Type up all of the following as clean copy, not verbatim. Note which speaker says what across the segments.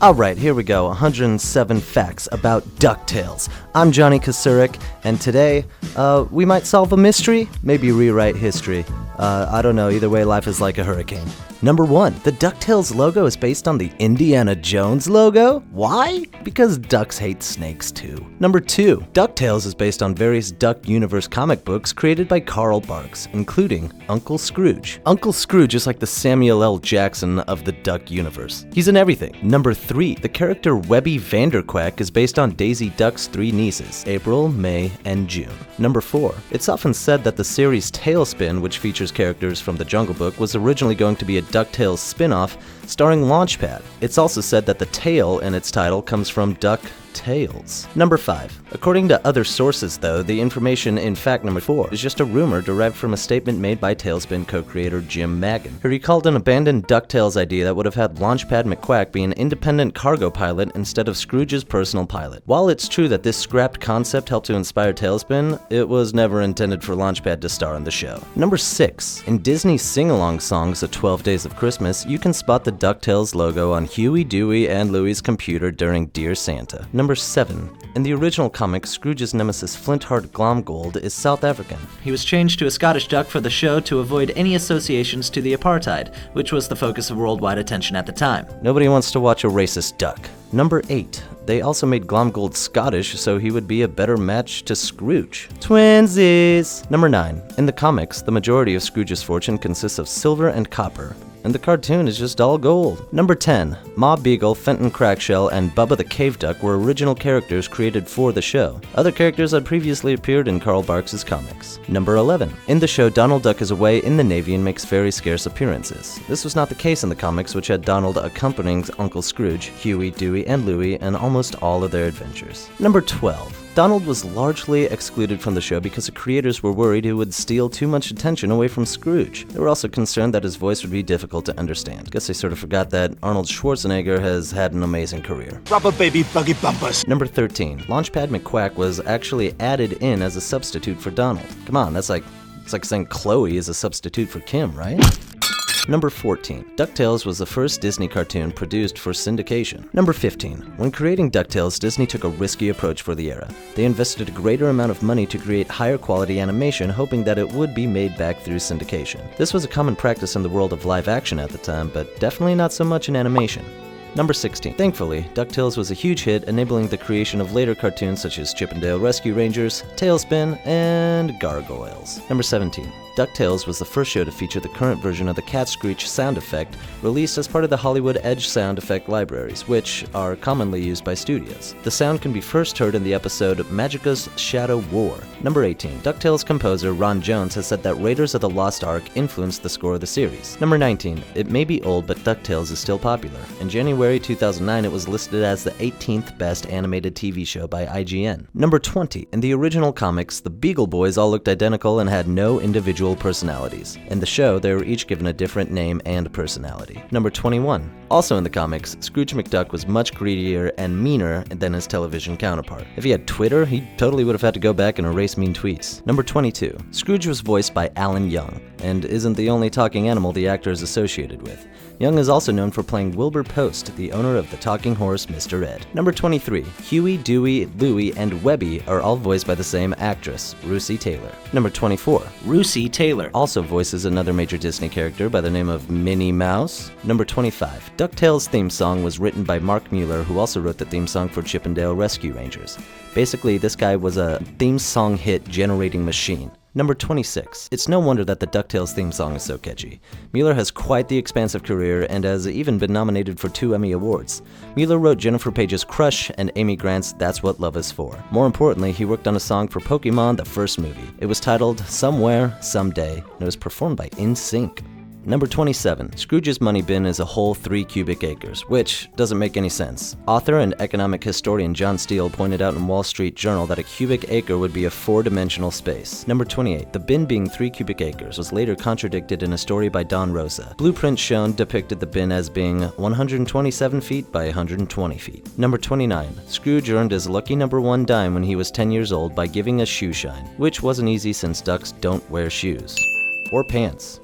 Speaker 1: Alright, here we go, 107 facts about DuckTales. I'm Johnny Kasurik, and today, we might solve a mystery, maybe rewrite history. I don't know, either way, life is like a hurricane. Number 1, the DuckTales logo is based on the Indiana Jones logo? Why? Because ducks hate snakes too. Number 2, DuckTales is based on various Duck Universe comic books created by Carl Barks, including Uncle Scrooge. Uncle Scrooge is like the Samuel L. Jackson of the Duck Universe. He's in everything. Number 3, the character Webby Vanderquack is based on Daisy Duck's 3 nieces, April, May, and June. Number 4, it's often said that the series Tailspin, which features characters from the Jungle Book, was originally going to be a DuckTales spin-off starring Launchpad. It's also said that the tail in its title comes from DuckTales. Number 5. According to other sources, though, the information in fact number 4 is just a rumor derived from a statement made by Tailspin co-creator Jim Magan, who recalled an abandoned DuckTales idea that would have had Launchpad McQuack be an independent cargo pilot instead of Scrooge's personal pilot. While it's true that this scrapped concept helped to inspire Tailspin, it was never intended for Launchpad to star in the show. Number 6. In Disney's sing-along songs of 12 Days of Christmas, you can spot the DuckTales logo on Huey, Dewey, and Louie's computer during Dear Santa. Number 7. In the original comic, Scrooge's nemesis Flintheart Glomgold is South African.
Speaker 2: He was changed to a Scottish duck for the show to avoid any associations to the apartheid, which was the focus of worldwide attention at the time.
Speaker 1: Nobody wants to watch a racist duck. Number 8. They also made Glomgold Scottish, so he would be a better match to Scrooge. Twinsies! Number 9. In the comics, the majority of Scrooge's fortune consists of silver and copper, and the cartoon is just all gold. Number 10. Ma Beagle, Fenton Crackshell, and Bubba the Cave Duck were original characters created for the show. Other characters had previously appeared in Carl Barks' comics. Number 11. In the show, Donald Duck is away in the Navy and makes very scarce appearances. This was not the case in the comics, which had Donald accompanying Uncle Scrooge, Huey, Dewey, and Louie in almost all of their adventures. Number 12. Donald was largely excluded from the show because the creators were worried he would steal too much attention away from Scrooge. They were also concerned that his voice would be difficult to understand. Guess they sort of forgot that Arnold Schwarzenegger has had an amazing career.
Speaker 3: Rubber baby buggy bumpers.
Speaker 1: Number 13. Launchpad McQuack was actually added in as a substitute for Donald. Come on, it's like saying Chloe is a substitute for Kim, right? Number 14. DuckTales was the first Disney cartoon produced for syndication. Number 15. When creating DuckTales, Disney took a risky approach for the era. They invested a greater amount of money to create higher quality animation, hoping that it would be made back through syndication. This was a common practice in the world of live action at the time, but definitely not so much in animation. Number 16. Thankfully, DuckTales was a huge hit, enabling the creation of later cartoons such as Chip 'n Dale Rescue Rangers, Tailspin, and Gargoyles. Number 17. DuckTales was the first show to feature the current version of the cat screech sound effect, released as part of the Hollywood Edge sound effect libraries, which are commonly used by studios. The sound can be first heard in the episode Magica's Shadow War. Number 18. DuckTales composer Ron Jones has said that Raiders of the Lost Ark influenced the score of the series. Number 19. It may be old, but DuckTales is still popular. In January 2009, it was listed as the 18th best animated TV show by IGN. Number 20. In the original comics, the Beagle Boys all looked identical and had no individual personalities. In the show, they were each given a different name and personality. Number 21. Also in the comics, Scrooge McDuck was much greedier and meaner than his television counterpart. If he had Twitter, he totally would have had to go back and erase mean tweets. Number 22. Scrooge was voiced by Alan Young, and isn't the only talking animal the actor is associated with. Young is also known for playing Wilbur Post, the owner of the talking horse Mr. Ed. Number 23. Huey, Dewey, Louie, and Webby are all voiced by the same actress, Russi Taylor. Number 24.
Speaker 2: Russi Taylor
Speaker 1: Also voices another major Disney character by the name of Minnie Mouse. Number 25. DuckTales' theme song was written by Mark Mueller, who also wrote the theme song for Chip 'n Dale Rescue Rangers. Basically, this guy was a theme song hit generating machine. Number 26. It's no wonder that the DuckTales theme song is so catchy. Mueller has quite the expansive career and has even been nominated for 2 Emmy Awards. Mueller wrote Jennifer Page's Crush and Amy Grant's That's What Love Is For. More importantly, he worked on a song for Pokemon, the first movie. It was titled Somewhere, Someday, and it was performed by NSYNC. Number 27. Scrooge's money bin is a whole 3 cubic acres, which doesn't make any sense. Author and economic historian John Steele pointed out in Wall Street Journal that a cubic acre would be a 4-dimensional space. Number 28. The bin being 3 cubic acres was later contradicted in a story by Don Rosa. Blueprints shown depicted the bin as being 127 feet by 120 feet. Number 29. Scrooge earned his lucky number 1 dime when he was 10 years old by giving a shoe shine, which wasn't easy since ducks don't wear shoes. Or pants.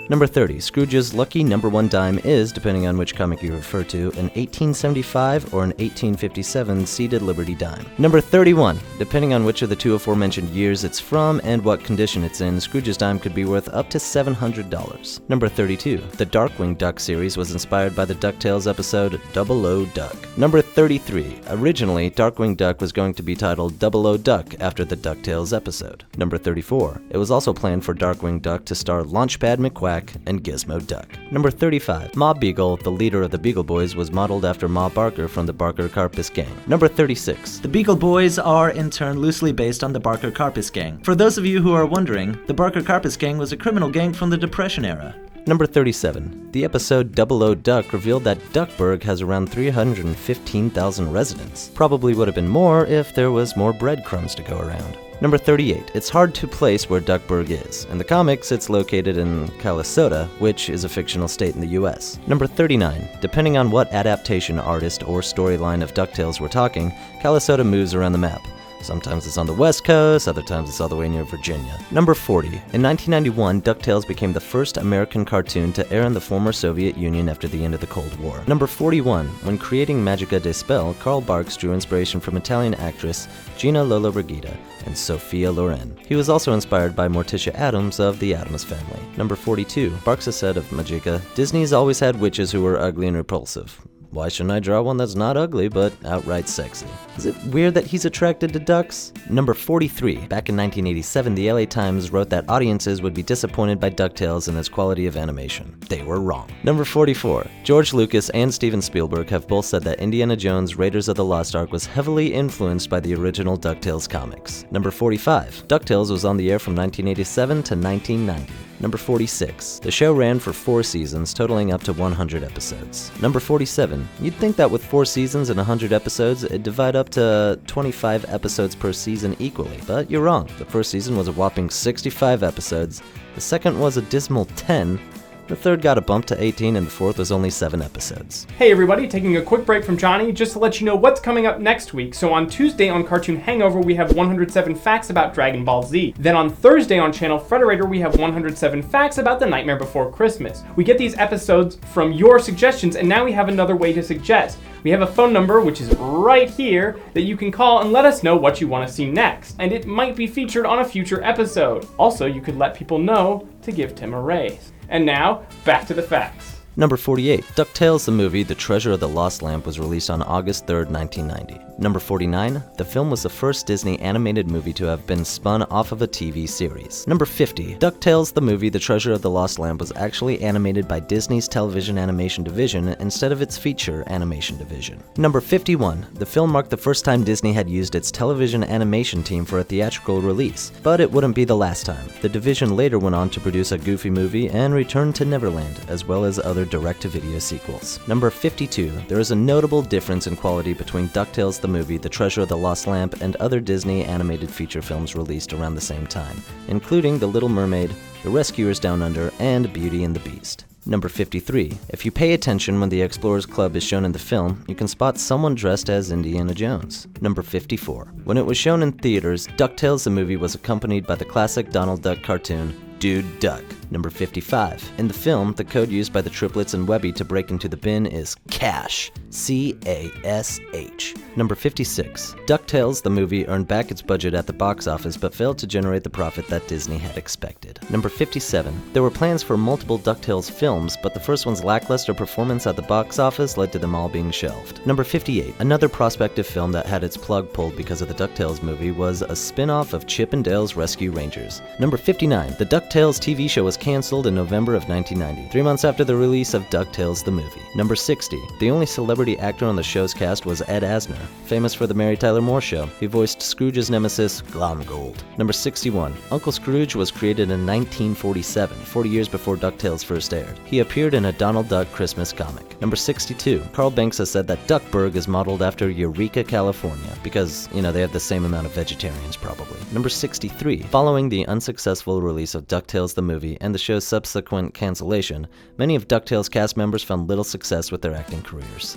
Speaker 1: Number 30, Scrooge's lucky number 1 dime is, depending on which comic you refer to, an 1875 or an 1857 seeded Liberty dime. Number 31, depending on which of the two aforementioned years it's from and what condition it's in, Scrooge's dime could be worth up to $700. Number 32, the Darkwing Duck series was inspired by the DuckTales episode Double O Duck. Number 33, originally Darkwing Duck was going to be titled Double O Duck after the DuckTales episode. Number 34, it was also planned for Darkwing Duck to star Launchpad McQuack and Gizmo Duck. Number 35, Ma Beagle, the leader of the Beagle Boys, was modeled after Ma Barker from the Barker Carpus Gang. Number 36,
Speaker 2: The Beagle Boys are, in turn, loosely based on the Barker Carpus Gang. For those of you who are wondering, the Barker Carpus Gang was a criminal gang from the Depression era.
Speaker 1: Number 37, the episode Double O Duck revealed that Duckburg has around 315,000 residents. Probably would have been more if there was more breadcrumbs to go around. Number 38, it's hard to place where Duckburg is. In the comics, it's located in Calisota, which is a fictional state in the US. Number 39, depending on what adaptation artist or storyline of DuckTales we're talking, Calisota moves around the map. Sometimes it's on the West Coast, other times it's all the way near Virginia. Number 40. In 1991, DuckTales became the first American cartoon to air in the former Soviet Union after the end of the Cold War. Number 41. When creating Magica de Spell, Carl Barks drew inspiration from Italian actress Gina Lollobrigida and Sophia Loren. He was also inspired by Morticia Addams of the Addams Family. Number 42. Barks has said of Magica, Disney's always had witches who were ugly and repulsive. Why shouldn't I draw one that's not ugly, but outright sexy? Is it weird that he's attracted to ducks? Number 43. Back in 1987, the LA Times wrote that audiences would be disappointed by DuckTales and its quality of animation. They were wrong. Number 44. George Lucas and Steven Spielberg have both said that Indiana Jones' Raiders of the Lost Ark was heavily influenced by the original DuckTales comics. Number 45. DuckTales was on the air from 1987 to 1990. Number 46. The show ran for 4 seasons, totaling up to 100 episodes. Number 47. You'd think that with 4 seasons and 100 episodes, it'd divide up to 25 episodes per season equally, but you're wrong. The first season was a whopping 65 episodes, the second was a dismal 10, the third got a bump to 18, and the fourth was only 7 episodes.
Speaker 4: Hey everybody, taking a quick break from Johnny just to let you know what's coming up next week. So on Tuesday on Cartoon Hangover, we have 107 facts about Dragon Ball Z. Then on Thursday on Channel Frederator, we have 107 facts about The Nightmare Before Christmas. We get these episodes from your suggestions, and now we have another way to suggest. We have a phone number, which is right here, that you can call and let us know what you want to see next. And it might be featured on a future episode. Also, you could let people know to give Tim a raise. And now, back to the facts.
Speaker 1: Number 48. DuckTales the movie The Treasure of the Lost Lamp was released on August 3rd, 1990. Number 49. The film was the first Disney animated movie to have been spun off of a TV series. Number 50. DuckTales the movie The Treasure of the Lost Lamp was actually animated by Disney's television animation division instead of its feature animation division. Number 51. The film marked the first time Disney had used its television animation team for a theatrical release, but it wouldn't be the last time. The division later went on to produce a Goofy movie and Return to Neverland, as well as other direct-to-video sequels. Number 52. There is a notable difference in quality between DuckTales the movie, The Treasure of the Lost Lamp, and other Disney animated feature films released around the same time, including The Little Mermaid, The Rescuers Down Under, and Beauty and the Beast. Number 53. If you pay attention when the Explorers Club is shown in the film, you can spot someone dressed as Indiana Jones. Number 54. When it was shown in theaters, DuckTales the movie was accompanied by the classic Donald Duck cartoon, Dude Duck. Number 55. In the film, the code used by the triplets and Webby to break into the bin is CASH. C-A-S-H. Number 56. DuckTales, the movie, earned back its budget at the box office but failed to generate the profit that Disney had expected. Number 57. There were plans for multiple DuckTales films, but the first one's lackluster performance at the box office led to them all being shelved. Number 58. Another prospective film that had its plug pulled because of the DuckTales movie was a spin-off of Chip and Dale's Rescue Rangers. Number 59. The DuckTales TV show was canceled in November of 1990, 3 months after the release of DuckTales the movie. Number 60. The only celebrity actor on the show's cast was Ed Asner, famous for the Mary Tyler Moore Show. He voiced Scrooge's nemesis, Glomgold. Number 61. Uncle Scrooge was created in 1947, 40 years before DuckTales first aired. He appeared in a Donald Duck Christmas comic. Number 62. Carl Banks has said that Duckburg is modeled after Eureka, California, because, they have the same amount of vegetarians probably. Number 63. Following the unsuccessful release of DuckTales the movie and the show's subsequent cancellation, many of DuckTales cast members found little success with their acting careers.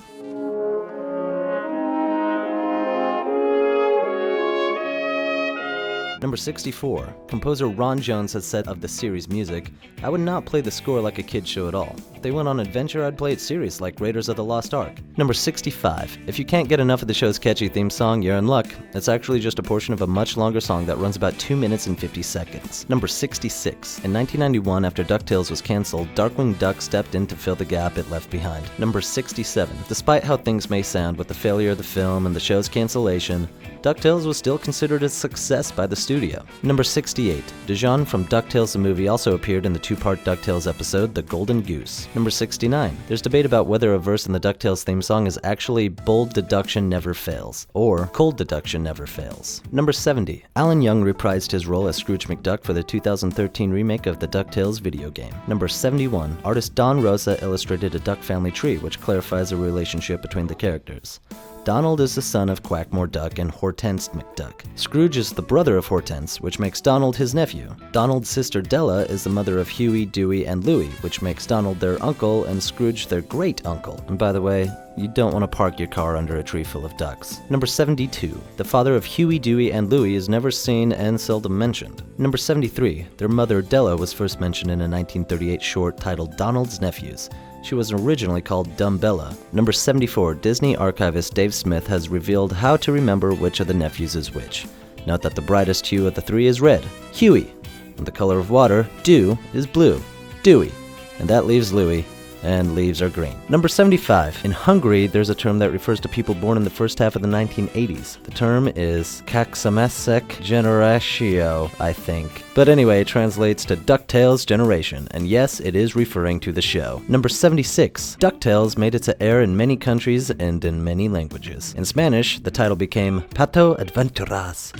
Speaker 1: Number 64. Composer Ron Jones has said of the series music, "I would not play the score like a kid's show at all. If they went on adventure, I'd play it serious like Raiders of the Lost Ark." Number 65. If you can't get enough of the show's catchy theme song, you're in luck. It's actually just a portion of a much longer song that runs about 2 minutes and 50 seconds. Number 66. In 1991, after DuckTales was canceled, Darkwing Duck stepped in to fill the gap it left behind. Number 67. Despite how things may sound with the failure of the film and the show's cancellation, DuckTales was still considered a success by the studio. Number 68. Dijon from DuckTales the movie also appeared in the two-part DuckTales episode, The Golden Goose. Number 69. There's debate about whether a verse in the DuckTales theme song is actually "bold deduction never fails" or "cold deduction never fails." Number 70. Alan Young reprised his role as Scrooge McDuck for the 2013 remake of the DuckTales video game. Number 71. Artist Don Rosa illustrated a Duck family tree, which clarifies the relationship between the characters. Donald is the son of Quackmore Duck and Hortense McDuck. Scrooge is the brother of Hortense, which makes Donald his nephew. Donald's sister Della is the mother of Huey, Dewey, and Louie, which makes Donald their uncle and Scrooge their great-uncle. And by the way, you don't want to park your car under a tree full of ducks. Number 72. The father of Huey, Dewey, and Louie is never seen and seldom mentioned. Number 73. Their mother Della was first mentioned in a 1938 short titled Donald's Nephews. She was originally called Dumb Bella. Number 74. Disney archivist Dave Smith has revealed how to remember which of the nephews is which. Note that the brightest hue of the three is red, Huey, and the color of water, dew, is blue, Dewey, and that leaves Louie, and leaves are green. Number 75. In Hungary, there's a term that refers to people born in the first half of the 1980s. The term is Kaksamesek Generatio, I think. But anyway, it translates to DuckTales Generation, and yes, it is referring to the show. Number 76. DuckTales made it to air in many countries and in many languages. In Spanish, the title became Pato Aventuras.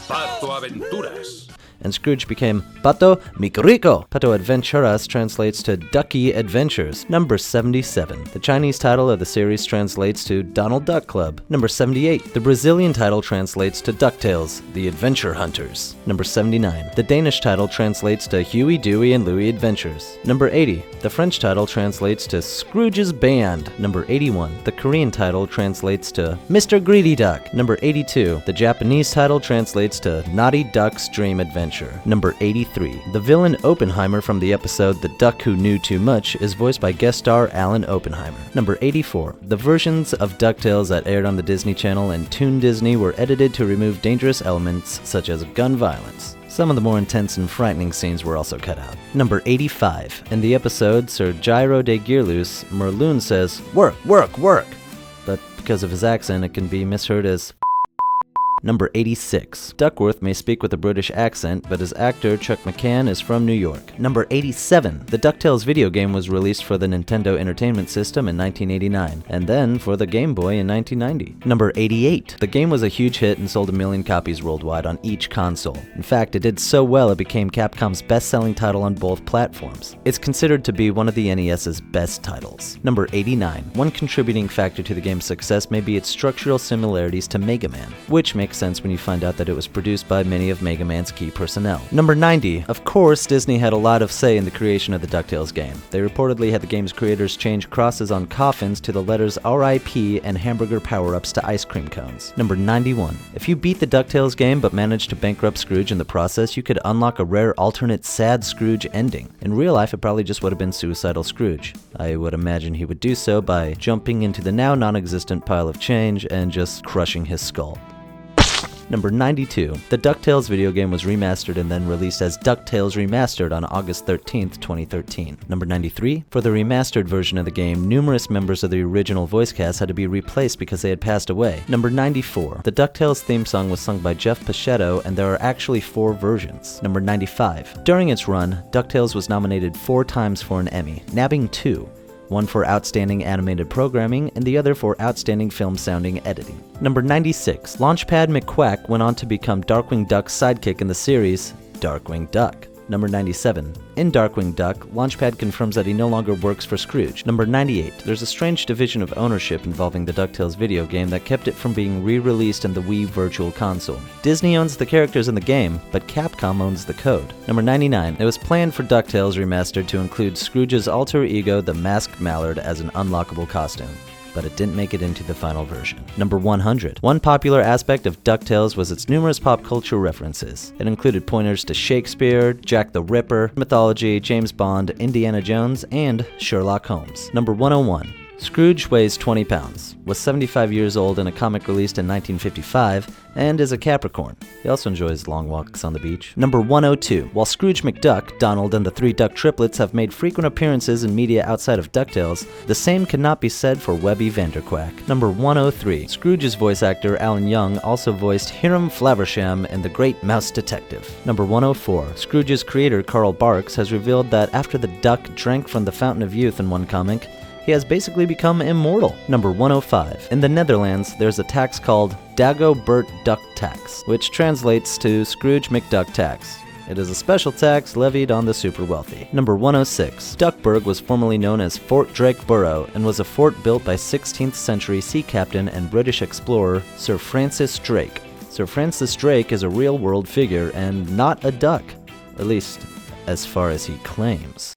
Speaker 3: Pato Aventuras.
Speaker 1: And Scrooge became Pato Micorico. Pato Adventuras translates to Ducky Adventures. Number 77. The Chinese title of the series translates to Donald Duck Club. Number 78. The Brazilian title translates to DuckTales, The Adventure Hunters. Number 79. The Danish title translates to Huey, Dewey, and Louie Adventures. Number 80. The French title translates to Scrooge's Band. Number 81. The Korean title translates to Mr. Greedy Duck. Number 82. The Japanese title translates to Naughty Duck's Dream Adventure. Number 83. The villain Oppenheimer from the episode The Duck Who Knew Too Much is voiced by guest star Alan Oppenheimer. Number 84. The versions of DuckTales that aired on the Disney Channel and Toon Disney were edited to remove dangerous elements such as gun violence. Some of the more intense and frightening scenes were also cut out. Number 85. In the episode Sir Gyro de Gearloose, Merloon says, "Work, work, work!" But because of his accent, it can be misheard as Number 86. Duckworth may speak with a British accent, but his actor, Chuck McCann, is from New York. Number 87. The DuckTales video game was released for the Nintendo Entertainment System in 1989, and then for the Game Boy in 1990. Number 88. The game was a huge hit and sold 1 million copies worldwide on each console. In fact, it did so well it became Capcom's best-selling title on both platforms. It's considered to be one of the NES's best titles. Number 89. One contributing factor to the game's success may be its structural similarities to Mega Man, which makes sense when you find out that it was produced by many of Mega Man's key personnel. Number 90. Of course, Disney had a lot of say in the creation of the DuckTales game. They reportedly had the game's creators change crosses on coffins to the letters RIP and hamburger power-ups to ice cream cones. Number 91. If you beat the DuckTales game but managed to bankrupt Scrooge in the process, you could unlock a rare alternate sad Scrooge ending. In real life, it probably just would have been suicidal Scrooge. I would imagine he would do so by jumping into the now non-existent pile of change and just crushing his skull. Number 92. The DuckTales video game was remastered and then released as DuckTales Remastered on August 13th, 2013. Number 93. For the remastered version of the game, numerous members of the original voice cast had to be replaced because they had passed away. Number 94. The DuckTales theme song was sung by Jeff Pachetto, and there are actually 4 versions. Number 95. During its run, DuckTales was nominated 4 times for an Emmy, nabbing 2. One for Outstanding Animated Programming, and the other for Outstanding Film Sounding Editing. Number 96. Launchpad McQuack went on to become Darkwing Duck's sidekick in the series Darkwing Duck. Number 97. In Darkwing Duck, Launchpad confirms that he no longer works for Scrooge. Number 98. There's a strange division of ownership involving the DuckTales video game that kept it from being re-released in the Wii Virtual Console. Disney owns the characters in the game, but Capcom owns the code. Number 99. It was planned for DuckTales Remastered to include Scrooge's alter ego, the Masked Mallard, as an unlockable costume. but it didn't make it into the final version. Number 100. One popular aspect of DuckTales was its numerous pop culture references. It included pointers to Shakespeare, Jack the Ripper, mythology, James Bond, Indiana Jones, and Sherlock Holmes. Number 101. Scrooge weighs 20 pounds, was 75 years old in a comic released in 1955, and is a Capricorn. He also enjoys long walks on the beach. Number 102. While Scrooge McDuck, Donald, and the three Duck triplets have made frequent appearances in media outside of DuckTales, the same cannot be said for Webby Vanderquack. Number 103. Scrooge's voice actor, Alan Young, also voiced Hiram Flaversham in The Great Mouse Detective. Number 104. Scrooge's creator, Carl Barks, has revealed that after the duck drank from the Fountain of Youth in one comic, he has basically become immortal. Number 105. In the Netherlands, there's a tax called Dagobert Duck Tax, which translates to Scrooge McDuck Tax. It is a special tax levied on the super wealthy. Number 106. Duckburg was formerly known as Fort Drake Borough and was a fort built by 16th century sea captain and British explorer Sir Francis Drake. Sir Francis Drake is a real-world figure and not a duck, at least as far as he claims.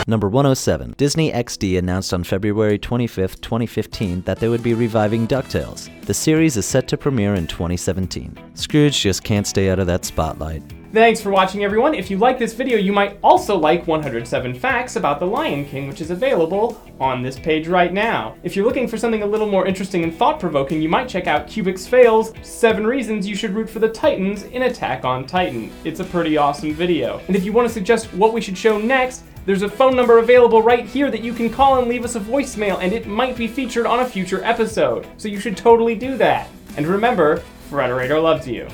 Speaker 1: Number 107. Disney XD announced on February 25th, 2015 that they would be reviving DuckTales. The series is set to premiere in 2017. Scrooge just can't stay out of that spotlight.
Speaker 4: Thanks for watching, everyone. If you like this video, you might also like 107 Facts About the Lion King, which is available on this page right now. If you're looking for something a little more interesting and thought-provoking, you might check out Cubics Fails 7 Reasons You Should Root for the Titans in Attack on Titan. It's a pretty awesome video. And if you want to suggest what we should show next, there's a phone number available right here that you can call and leave us a voicemail, and it might be featured on a future episode. So you should totally do that. And remember, Frederator loves you.